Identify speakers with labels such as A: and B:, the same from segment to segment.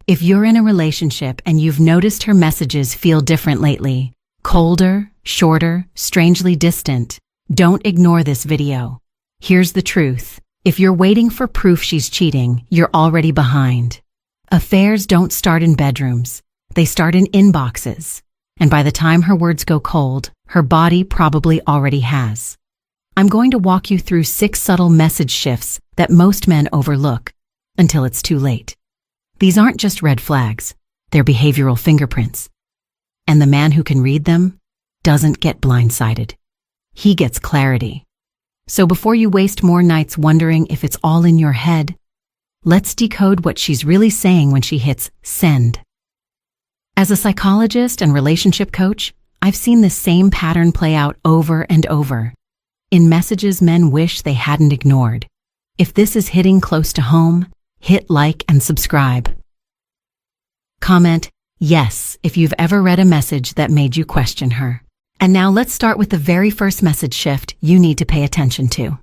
A: If you're in a relationship and you've noticed her messages feel different lately, colder, shorter, strangely distant, don't ignore this video. Here's the truth. If you're waiting for proof she's cheating, you're already behind. Affairs don't start in bedrooms. They start in inboxes. And by the time her words go cold, her body probably already has. I'm going to walk you through 6 subtle message shifts that most men overlook until it's too late. These aren't just red flags, they're behavioral fingerprints. And the man who can read them doesn't get blindsided. He gets clarity. So before you waste more nights wondering if it's all in your head, let's decode what she's really saying when she hits send. As a psychologist and relationship coach, I've seen this same pattern play out over and over. In messages men wish they hadn't ignored. If this is hitting close to home, hit like and subscribe. Comment yes if you've ever read a message that made you question her. And now let's start with the very first message shift you need to pay attention to.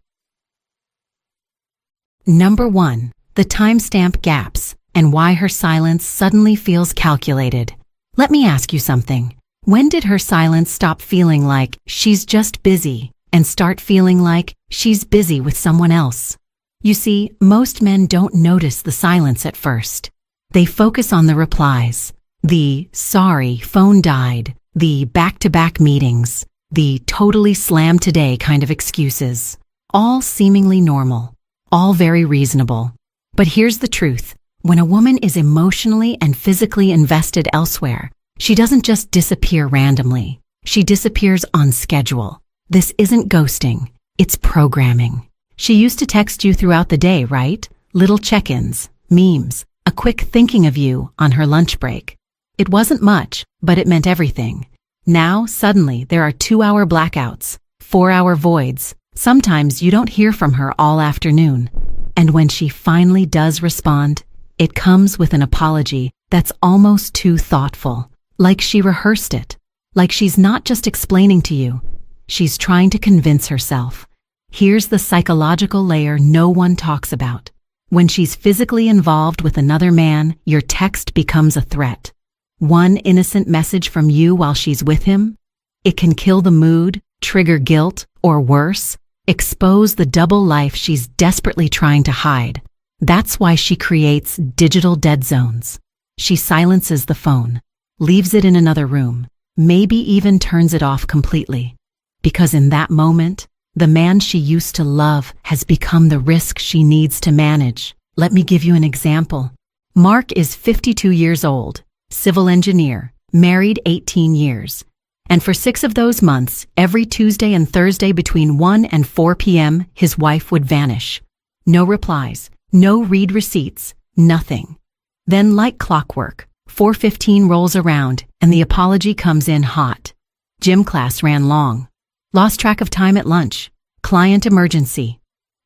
A: Number 1, the timestamp gaps and why her silence suddenly feels calculated. Let me ask you something. When did her silence stop feeling like she's just busy and start feeling like she's busy with someone else? You see, most men don't notice the silence at first. They focus on the replies, the sorry, phone died, the back-to-back meetings, the totally slammed today kind of excuses. All seemingly normal, all very reasonable. But here's the truth. When a woman is emotionally and physically invested elsewhere, she doesn't just disappear randomly. She disappears on schedule. This isn't ghosting, it's programming. She used to text you throughout the day, right? Little check-ins, memes, a quick thinking of you on her lunch break. It wasn't much, but it meant everything. Now, suddenly, there are 2-hour blackouts, 4-hour voids. Sometimes you don't hear from her all afternoon. And when she finally does respond, it comes with an apology that's almost too thoughtful. Like she rehearsed it. Like she's not just explaining to you. She's trying to convince herself. Here's the psychological layer no one talks about. When she's physically involved with another man, your text becomes a threat. One innocent message from you while she's with him, it can kill the mood, trigger guilt, or worse, expose the double life she's desperately trying to hide. That's why she creates digital dead zones. She silences the phone, leaves it in another room, maybe even turns it off completely. Because in that moment, the man she used to love has become the risk she needs to manage. Let me give you an example. Mark is 52 years old, civil engineer, married 18 years. And for 6 of those months, every Tuesday and Thursday between 1 and 4 p.m., his wife would vanish. No replies, no read receipts, nothing. Then like clockwork, 4:15 rolls around and the apology comes in hot. Gym class ran long. Lost track of time at lunch. Client emergency.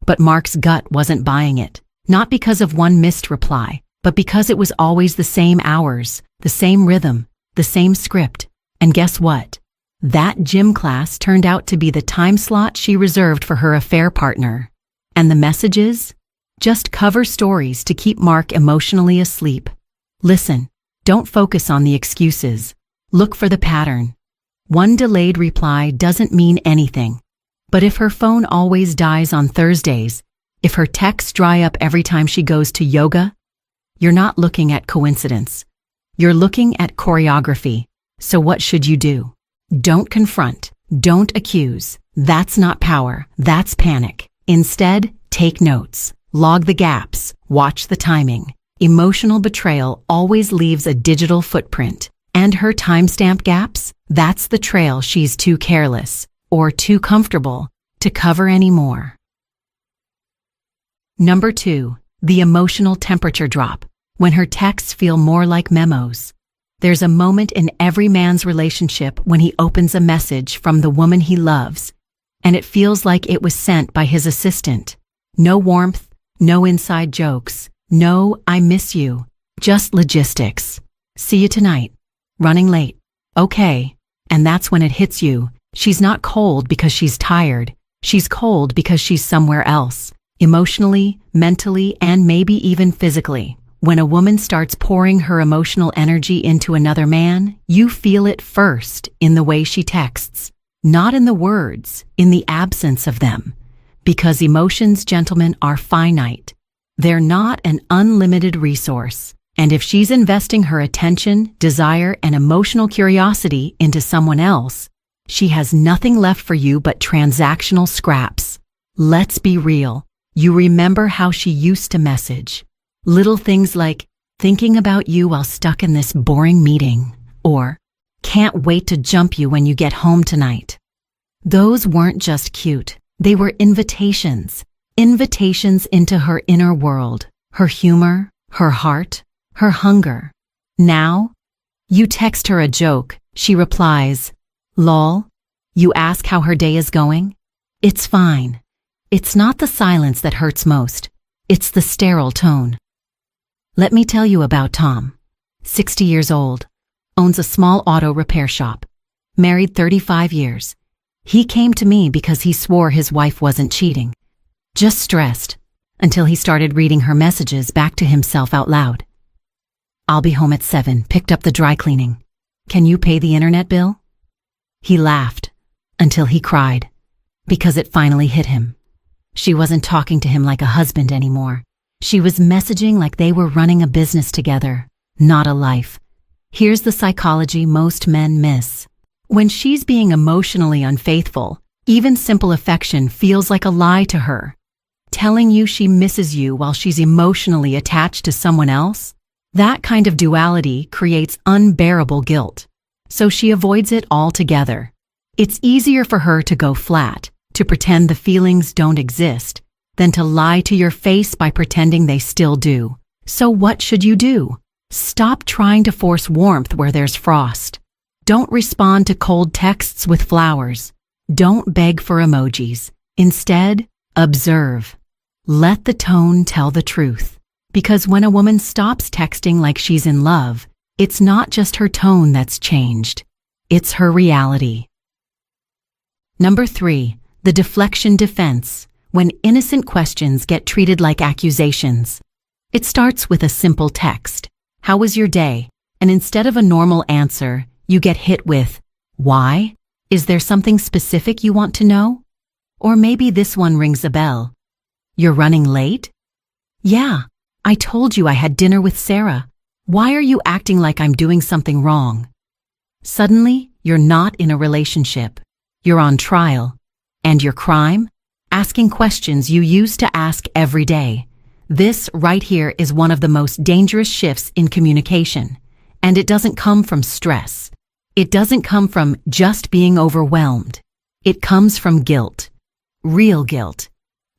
A: But Mark's gut wasn't buying it. Not because of one missed reply, but because it was always the same hours, the same rhythm, the same script. And guess what? That gym class turned out to be the time slot she reserved for her affair partner. And the messages? Just cover stories to keep Mark emotionally asleep. Listen, don't focus on the excuses. Look for the pattern. One delayed reply doesn't mean anything. But if her phone always dies on Thursdays, if her texts dry up every time she goes to yoga, you're not looking at coincidence. You're looking at choreography. So what should you do? Don't confront. Don't accuse. That's not power. That's panic. Instead, take notes. Log the gaps. Watch the timing. Emotional betrayal always leaves a digital footprint. And her timestamp gaps? That's the trail she's too careless or too comfortable to cover anymore. Number 2, the emotional temperature drop. When her texts feel more like memos. There's a moment in every man's relationship when he opens a message from the woman he loves, and it feels like it was sent by his assistant. No warmth, no inside jokes, no "I miss you," just logistics. "See you tonight. Running late. Okay." And that's when it hits you. She's not cold because she's tired. She's cold because she's somewhere else, emotionally, mentally, and maybe even physically. When a woman starts pouring her emotional energy into another man, you feel it first in the way she texts, not in the words, in the absence of them. Because emotions, gentlemen, are finite. They're not an unlimited resource. And if she's investing her attention, desire, and emotional curiosity into someone else, she has nothing left for you but transactional scraps. Let's be real. You remember how she used to message. Little things like, thinking about you while stuck in this boring meeting, or can't wait to jump you when you get home tonight. Those weren't just cute. They were invitations. Invitations into her inner world, her humor, her heart, her hunger. Now, you text her a joke, she replies, "Lol." You ask how her day is going? It's fine. It's not the silence that hurts most. It's the sterile tone. Let me tell you about Tom. 60 years old, owns a small auto repair shop, married 35 years. He came to me because he swore his wife wasn't cheating. Just stressed, until he started reading her messages back to himself out loud. "I'll be home at 7, picked up the dry cleaning. Can you pay the internet bill?" He laughed, until he cried, because it finally hit him. She wasn't talking to him like a husband anymore. She was messaging like they were running a business together, not a life. Here's the psychology most men miss. When she's being emotionally unfaithful, even simple affection feels like a lie to her. Telling you she misses you while she's emotionally attached to someone else? That kind of duality creates unbearable guilt. So she avoids it altogether. It's easier for her to go flat, to pretend the feelings don't exist, than to lie to your face by pretending they still do. So what should you do? Stop trying to force warmth where there's frost. Don't respond to cold texts with flowers. Don't beg for emojis. Instead, observe. Let the tone tell the truth. Because when a woman stops texting like she's in love, it's not just her tone that's changed. It's her reality. Number 3, the deflection defense, when innocent questions get treated like accusations. It starts with a simple text. "How was your day?" And instead of a normal answer, you get hit with, "Why? Is there something specific you want to know?" Or maybe this one rings a bell. "You're running late?" "Yeah, I told you I had dinner with Sarah. Why are you acting like I'm doing something wrong?" Suddenly, you're not in a relationship. You're on trial. And your crime? Asking questions you used to ask every day. This right here is one of the most dangerous shifts in communication. And it doesn't come from stress. It doesn't come from just being overwhelmed. It comes from guilt. Real guilt.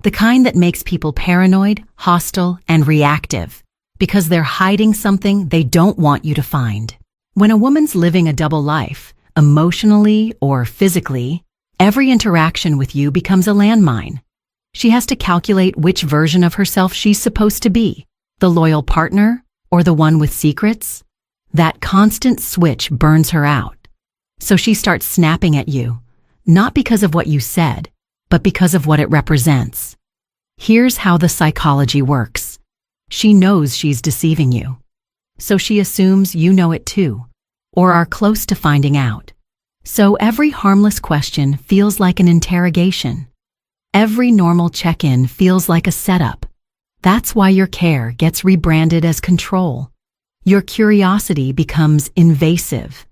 A: The kind that makes people paranoid, hostile, and reactive. Because they're hiding something they don't want you to find. When a woman's living a double life, emotionally or physically, every interaction with you becomes a landmine. She has to calculate which version of herself she's supposed to be, the loyal partner or the one with secrets. That constant switch burns her out. So she starts snapping at you, not because of what you said, but because of what it represents. Here's how the psychology works. She knows she's deceiving you. So she assumes you know it too, or are close to finding out. So every harmless question feels like an interrogation. Every normal check-in feels like a setup. That's why your care gets rebranded as control. Your curiosity becomes invasive.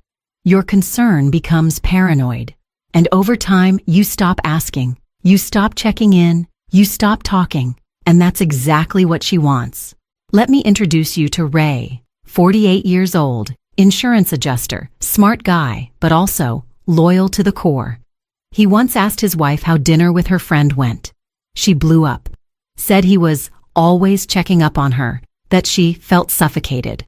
A: Your concern becomes paranoid. And over time, you stop asking. You stop checking in. You stop talking. And that's exactly what she wants. Let me introduce you to Ray, 48 years old, insurance adjuster, smart guy, but also loyal to the core. He once asked his wife how dinner with her friend went. She blew up. Said he was always checking up on her, that she felt suffocated.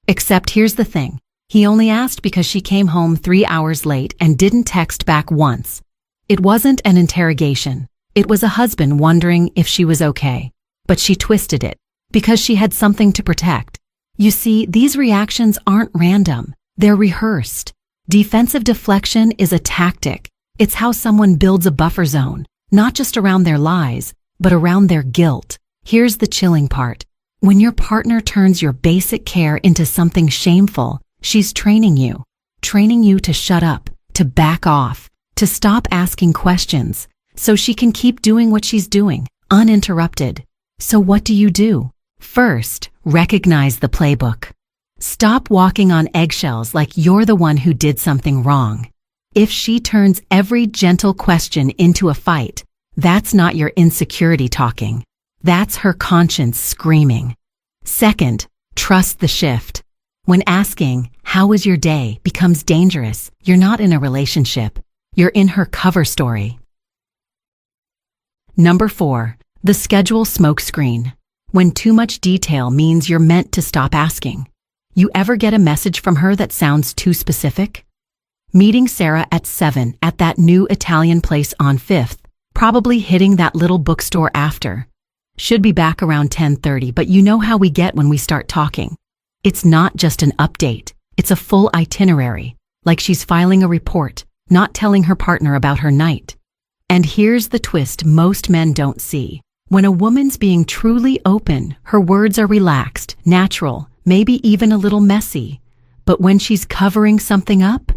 A: Except here's the thing. He only asked because she came home 3 hours late and didn't text back once. It wasn't an interrogation. It was a husband wondering if she was okay. But she twisted it, because she had something to protect. You see, these reactions aren't random. They're rehearsed. Defensive deflection is a tactic. It's how someone builds a buffer zone, not just around their lies, but around their guilt. Here's the chilling part. When your partner turns your basic care into something shameful, she's training you to shut up, to back off, to stop asking questions, so she can keep doing what she's doing, uninterrupted. So what do? First, recognize the playbook. Stop walking on eggshells like you're the one who did something wrong. If she turns every gentle question into a fight, that's not your insecurity talking. That's her conscience screaming. Second, trust the shift. When asking, "How was your day?" becomes dangerous, you're not in a relationship. You're in her cover story. Number 4, the schedule smokescreen. When too much detail means you're meant to stop asking. You ever get a message from her that sounds too specific? Meeting Sarah at 7 at that new Italian place on 5th, probably hitting that little bookstore after. Should be back around 10:30, but you know how we get when we start talking. It's not just an update, it's a full itinerary, like she's filing a report, not telling her partner about her night. And here's the twist most men don't see. When a woman's being truly open, her words are relaxed, natural, maybe even a little messy. But when she's covering something up,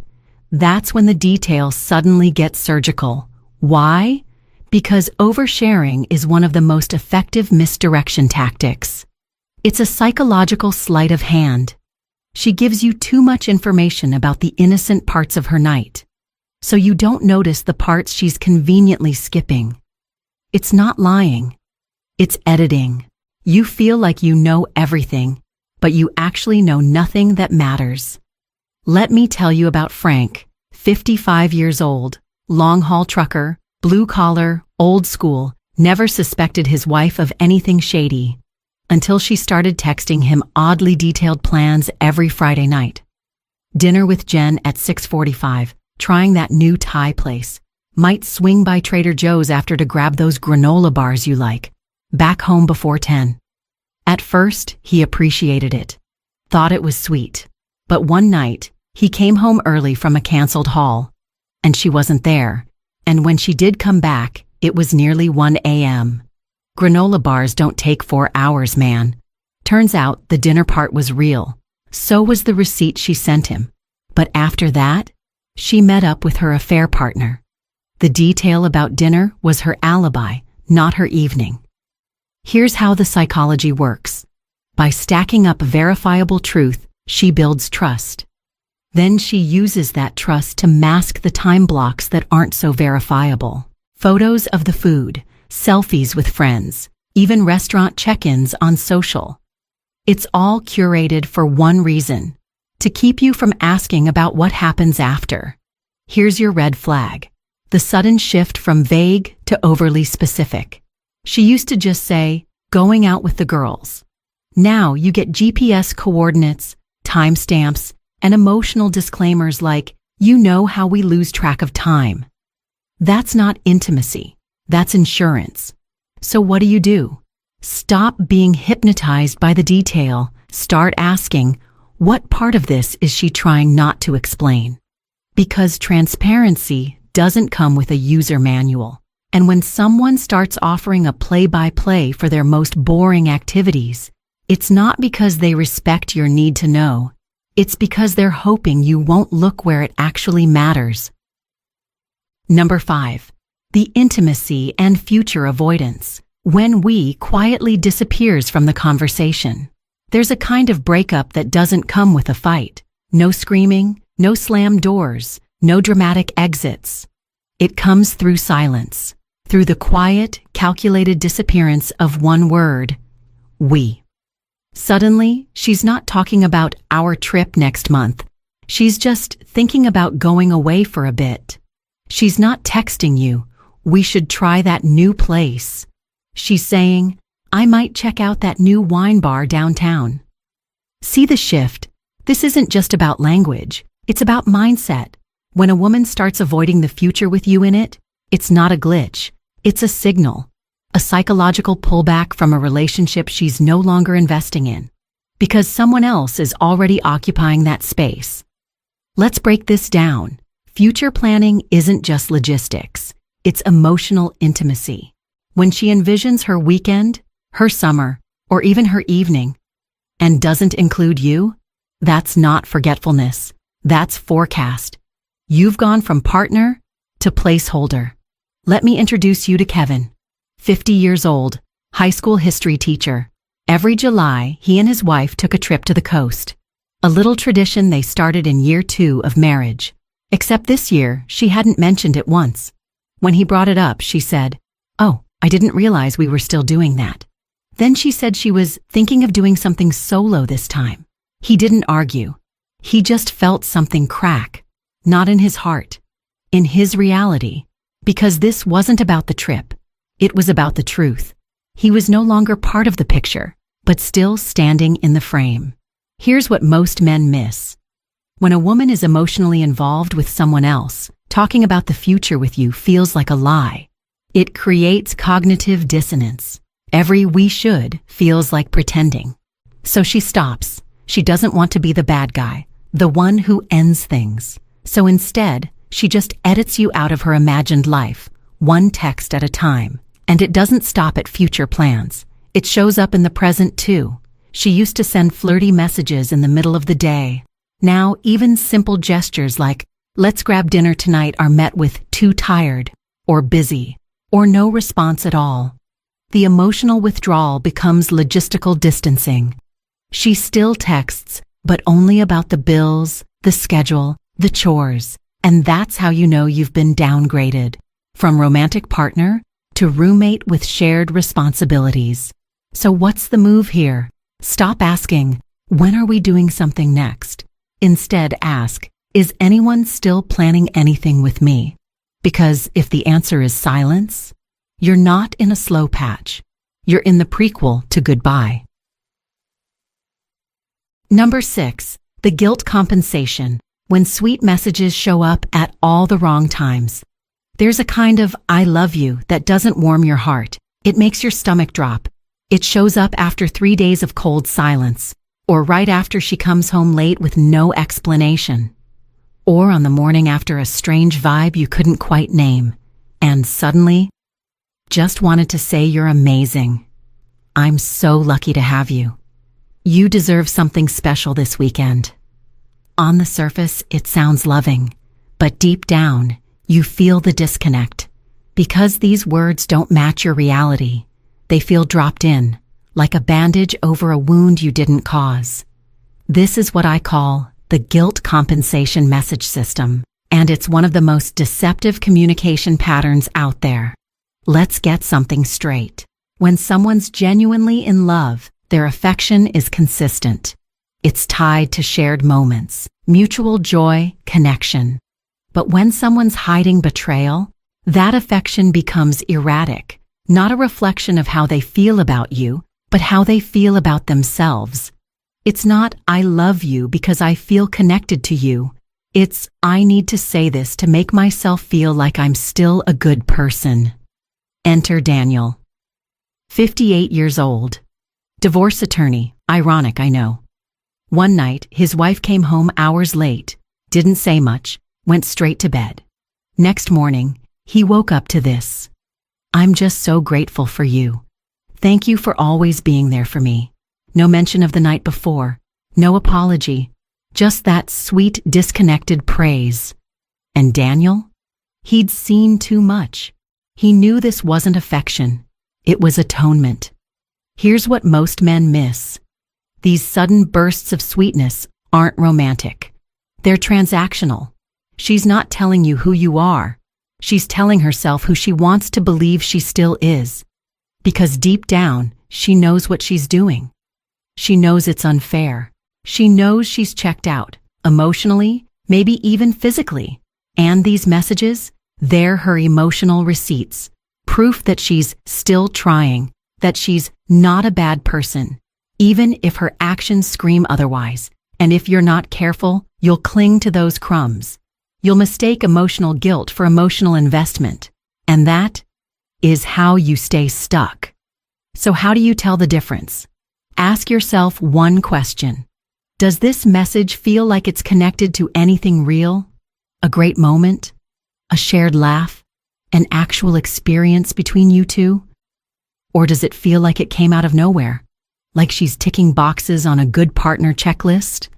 A: that's when the details suddenly get surgical. Why? Because oversharing is one of the most effective misdirection tactics. It's a psychological sleight of hand. She gives you too much information about the innocent parts of her night, so you don't notice the parts she's conveniently skipping. It's not lying. It's editing. You feel like you know everything, but you actually know nothing that matters. Let me tell you about Frank, 55 years old, long-haul trucker, blue collar, old school, never suspected his wife of anything shady, until she started texting him oddly detailed plans every Friday night. Dinner with Jen at 6:45, trying that new Thai place. Might swing by Trader Joe's after to grab those granola bars you like. Back home before 10. At first, he appreciated it. Thought it was sweet. But one night, he came home early from a canceled haul, and she wasn't there. And when she did come back, it was nearly 1 a.m. Granola bars don't take 4 hours, man. Turns out the dinner part was real. So was the receipt she sent him. But after that, she met up with her affair partner. The detail about dinner was her alibi, not her evening. Here's how the psychology works. By stacking up verifiable truth, she builds trust. Then she uses that trust to mask the time blocks that aren't so verifiable. Photos of the food, selfies with friends, even restaurant check-ins on social. It's all curated for one reason: to keep you from asking about what happens after. Here's your red flag: the sudden shift from vague to overly specific. She used to just say, "going out with the girls." Now you get GPS coordinates, timestamps, and emotional disclaimers like, "You know how we lose track of time." That's not intimacy. That's insurance. So what do? Stop being hypnotized by the detail. Start asking, what part of this is she trying not to explain? Because transparency doesn't come with a user manual. And when someone starts offering a play-by-play for their most boring activities, it's not because they respect your need to know. It's because they're hoping you won't look where it actually matters. Number 5. The intimacy and future avoidance. When we quietly disappears from the conversation. There's a kind of breakup that doesn't come with a fight. No screaming, no slammed doors, no dramatic exits. It comes through silence, through the quiet, calculated disappearance of one word: we. Suddenly, she's not talking about our trip next month. She's just thinking about going away for a bit. She's not texting you, "We should try that new place." She's saying, "I might check out that new wine bar downtown." See the shift? This isn't just about language. It's about mindset. When a woman starts avoiding the future with you in it, it's not a glitch. It's a signal. A psychological pullback from a relationship she's no longer investing in, because someone else is already occupying that space. Let's break this down. Future planning isn't just logistics. It's emotional intimacy. When she envisions her weekend, her summer, or even her evening, and doesn't include you? That's not forgetfulness. That's forecast. You've gone from partner to placeholder. Let me introduce you to Kevin, 50 years old, high school history teacher. Every July, he and his wife took a trip to the coast. A little tradition they started in year 2 of marriage. Except this year, she hadn't mentioned it once. When he brought it up, she said, "Oh, I didn't realize we were still doing that." Then she said she was thinking of doing something solo this time. He didn't argue. He just felt something crack, not in his heart, in his reality, because this wasn't about the trip. It was about the truth. He was no longer part of the picture, but still standing in the frame. Here's what most men miss. When a woman is emotionally involved with someone else, talking about the future with you feels like a lie. It creates cognitive dissonance. Every "we should" feels like pretending. So she stops. She doesn't want to be the bad guy, the one who ends things. So instead, she just edits you out of her imagined life, one text at a time. And it doesn't stop at future plans. It shows up in the present too. She used to send flirty messages in the middle of the day. Now, even simple gestures like, "Let's grab dinner tonight," are met with "too tired," or "busy," or no response at all. The emotional withdrawal becomes logistical distancing. She still texts, but only about the bills, the schedule, the chores. And that's how you know you've been downgraded. From romantic partner to roommate with shared responsibilities. So what's the move here? Stop asking, "When are we doing something next?" Instead ask, "Is anyone still planning anything with me?" Because if the answer is silence, you're not in a slow patch. You're in the prequel to goodbye. Number 6, the guilt compensation. When sweet messages show up at all the wrong times. There's a kind of "I love you" that doesn't warm your heart. It makes your stomach drop. It shows up after 3 days of cold silence, or right after she comes home late with no explanation, or on the morning after a strange vibe you couldn't quite name, and suddenly, just wanted to say you're amazing. I'm so lucky to have you. You deserve something special this weekend. On the surface, it sounds loving, but deep down, you feel the disconnect. Because these words don't match your reality, they feel dropped in, like a bandage over a wound you didn't cause. This is what I call the guilt compensation message system, and it's one of the most deceptive communication patterns out there. Let's get something straight. When someone's genuinely in love, their affection is consistent. It's tied to shared moments, mutual joy, connection. But when someone's hiding betrayal, that affection becomes erratic, not a reflection of how they feel about you, but how they feel about themselves. It's not "I love you because I feel connected to you." It's "I need to say this to make myself feel like I'm still a good person." Enter Daniel. 58 years old. Divorce attorney. Ironic, I know. One night, his wife came home hours late, didn't say much, went straight to bed. Next morning, he woke up to this. "I'm just so grateful for you. Thank you for always being there for me." No mention of the night before, no apology, just that sweet, disconnected praise. And Daniel? He'd seen too much. He knew this wasn't affection. It was atonement. Here's what most men miss. These sudden bursts of sweetness aren't romantic. They're transactional. She's not telling you who you are. She's telling herself who she wants to believe she still is. Because deep down, she knows what she's doing. She knows it's unfair. She knows she's checked out, emotionally, maybe even physically. And these messages, they're her emotional receipts. Proof that she's still trying, that she's not a bad person, even if her actions scream otherwise. And if you're not careful, you'll cling to those crumbs. You'll mistake emotional guilt for emotional investment. And that is how you stay stuck. So how do you tell the difference? Ask yourself one question. Does this message feel like it's connected to anything real? A great moment? A shared laugh? An actual experience between you two? Or does it feel like it came out of nowhere? like she's ticking boxes on a good partner checklist?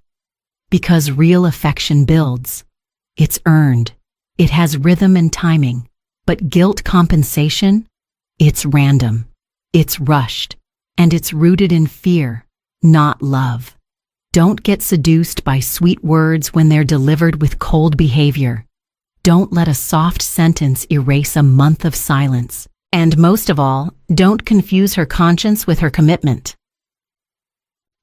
A: Because real affection builds. It's earned. It has rhythm and timing. But guilt compensation? It's random. It's rushed. And it's rooted in fear, not love. Don't get seduced by sweet words when they're delivered with cold behavior. Don't let a soft sentence erase a month of silence. And most of all, don't confuse her conscience with her commitment.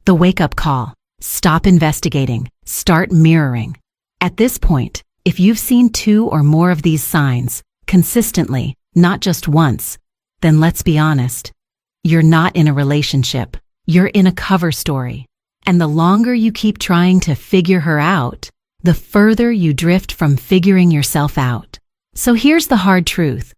A: The wake-up call. Stop investigating. Start mirroring. At this point, if you've seen 2 or more of these signs, consistently, not just once, then let's be honest. You're not in a relationship. You're in a cover story. And the longer you keep trying to figure her out, the further you drift from figuring yourself out. So here's the hard truth.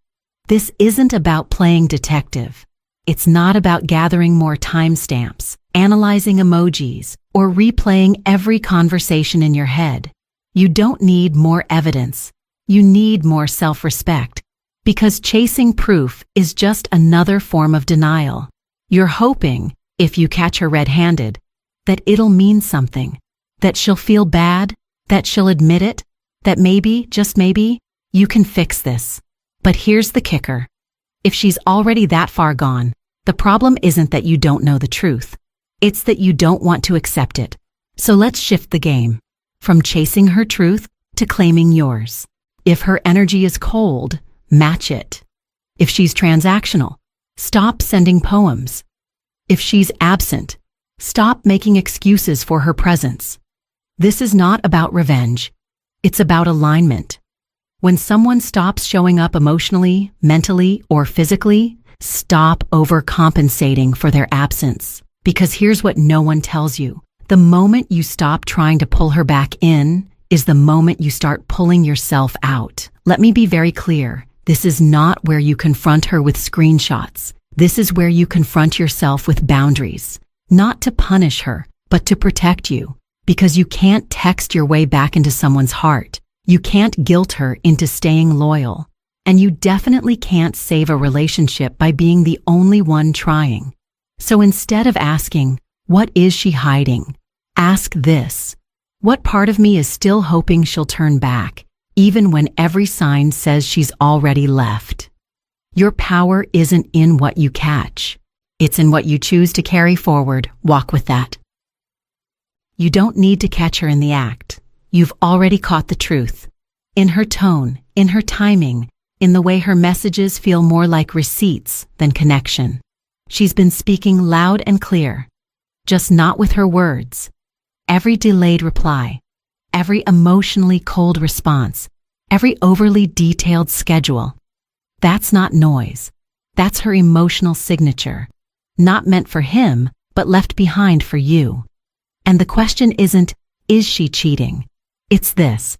A: This isn't about playing detective. It's not about gathering more timestamps, analyzing emojis, or replaying every conversation in your head. You don't need more evidence. You need more self-respect. Because chasing proof is just another form of denial. You're hoping, if you catch her red-handed, that it'll mean something, that she'll feel bad, that she'll admit it, that maybe, just maybe, you can fix this. But here's the kicker. If she's already that far gone, the problem isn't that you don't know the truth. It's that you don't want to accept it. So let's shift the game. From chasing her truth to claiming yours. If her energy is cold, match it. If she's transactional, stop sending poems. If she's absent, stop making excuses for her presence. This is not about revenge. It's about alignment. When someone stops showing up emotionally, mentally, or physically, stop overcompensating for their absence. Because here's what no one tells you. The moment you stop trying to pull her back in is the moment you start pulling yourself out. Let me be very clear. This is not where you confront her with screenshots. This is where you confront yourself with boundaries. Not to punish her, but to protect you. Because you can't text your way back into someone's heart. You can't guilt her into staying loyal. And you definitely can't save a relationship by being the only one trying. So instead of asking, what is she hiding? Ask this. What part of me is still hoping she'll turn back, even when every sign says she's already left? Your power isn't in what you catch. It's in what you choose to carry forward. Walk with that. You don't need to catch her in the act. You've already caught the truth. In her tone, in her timing, in the way her messages feel more like receipts than connection. She's been speaking loud and clear, just not with her words. Every delayed reply, every emotionally cold response, every overly detailed schedule. That's not noise. That's her emotional signature. Not meant for him, but left behind for you. And the question isn't, is she cheating? It's this.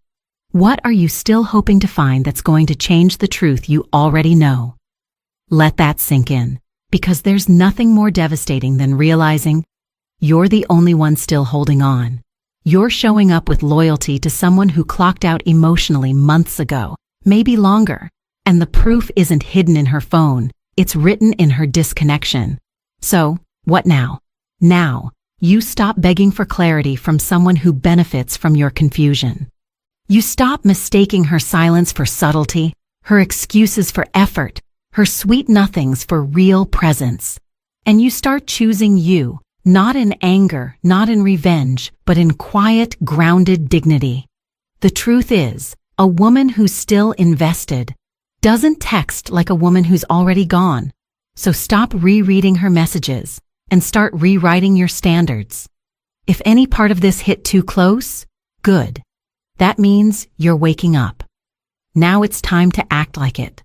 A: What are you still hoping to find that's going to change the truth you already know? Let that sink in, because there's nothing more devastating than realizing you're the only one still holding on. You're showing up with loyalty to someone who clocked out emotionally months ago, maybe longer. And the proof isn't hidden in her phone, it's written in her disconnection. So, what now? Now, you stop begging for clarity from someone who benefits from your confusion. You stop mistaking her silence for subtlety, her excuses for effort, her sweet nothings for real presence. And you start choosing you, not in anger, not in revenge, but in quiet, grounded dignity. The truth is, a woman who's still invested doesn't text like a woman who's already gone. So stop rereading her messages and start rewriting your standards. If any part of this hit too close, good. That means you're waking up. Now it's time to act like it.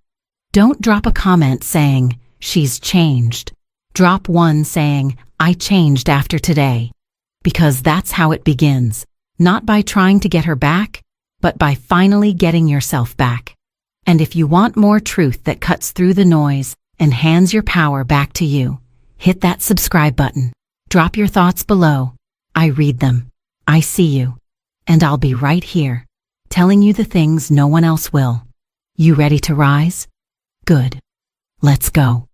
A: Don't drop a comment saying, she's changed. Drop one saying, I changed after today. Because that's how it begins. Not by trying to get her back, but by finally getting yourself back. And if you want more truth that cuts through the noise and hands your power back to you, hit that subscribe button. Drop your thoughts below. I read them. I see you. And I'll be right here, telling you the things no one else will. You ready to rise? Good. Let's go.